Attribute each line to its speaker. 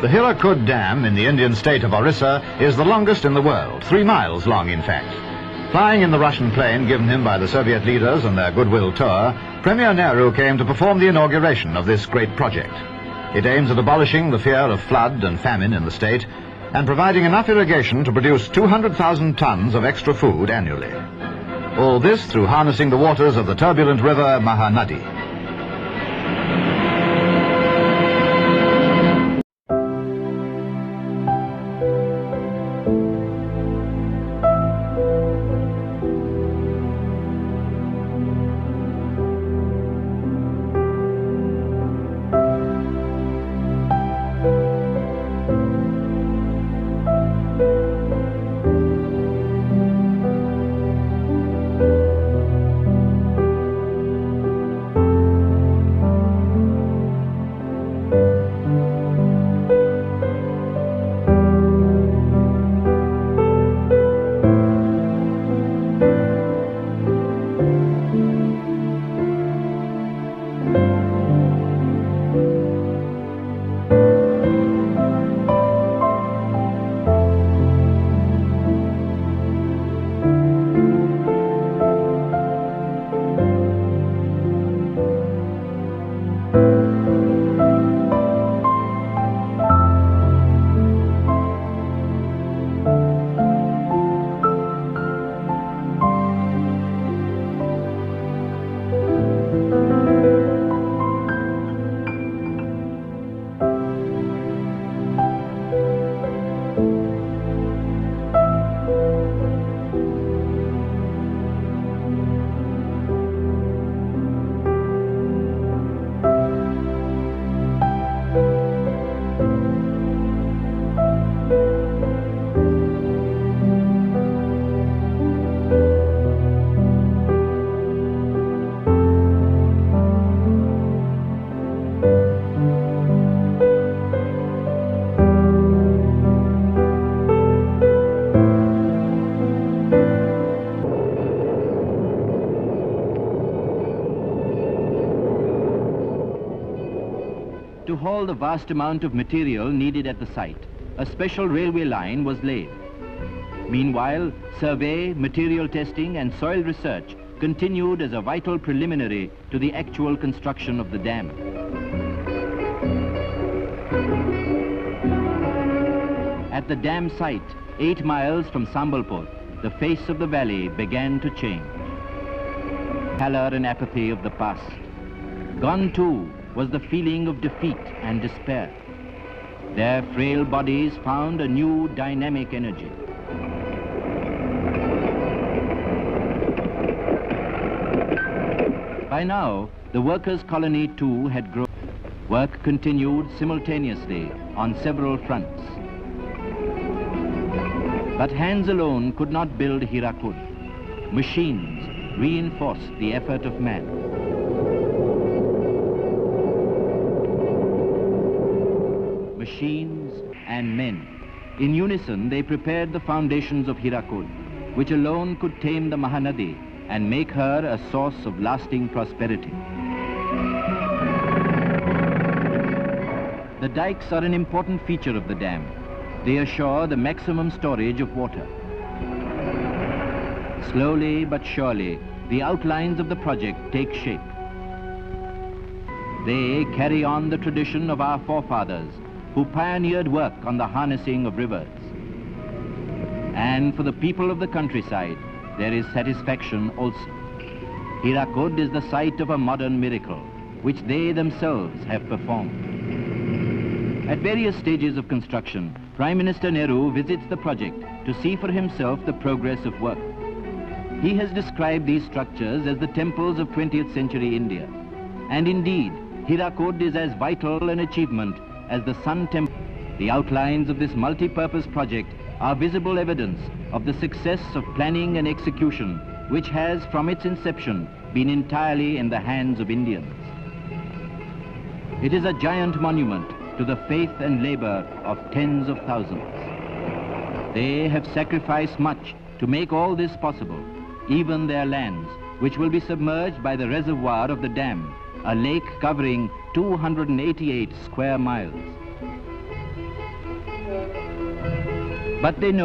Speaker 1: The Hirakud Dam in the Indian state of Orissa is the longest in the world, 3 miles long in fact. Flying in the Russian plane given him by the Soviet leaders on their goodwill tour, Premier Nehru came to perform the inauguration of this great project. It aims at abolishing the fear of flood and famine in the state and providing enough irrigation to produce 200,000 tons of extra food annually. All this through harnessing the waters of the turbulent river Mahanadi.
Speaker 2: To haul the vast amount of material needed at the site, a special railway line was laid. Meanwhile, survey, material testing and soil research continued as a vital preliminary to the actual construction of the dam. At the dam site, 8 miles from Sambalpur, the face of the valley began to change. Pallor and apathy of the past. Gone too was the feeling of defeat and despair. Their frail bodies found a new dynamic energy. By now, the workers' colony too had grown. Work continued simultaneously on several fronts. But hands alone could not build Hirakud. Machines reinforced the effort of man. Machines and men. In unison, they prepared the foundations of Hirakud, which alone could tame the Mahanadi and make her a source of lasting prosperity. The dikes are an important feature of the dam. They assure the maximum storage of water. Slowly but surely, the outlines of the project take shape. They carry on the tradition of our forefathers, who pioneered work on the harnessing of rivers. And for the people of the countryside, there is satisfaction also. Hirakud is the site of a modern miracle, which they themselves have performed. At various stages of construction, Prime Minister Nehru visits the project to see for himself the progress of work. He has described these structures as the temples of 20th century India. And indeed, Hirakud is as vital an achievement as the Sun Temple. The outlines of this multi-purpose project are visible evidence of the success of planning and execution, which has, from its inception, been entirely in the hands of Indians. It is a giant monument to the faith and labor of tens of thousands. They have sacrificed much to make all this possible, even their lands, which will be submerged by the reservoir of the dam, a lake covering 288 square miles. But they know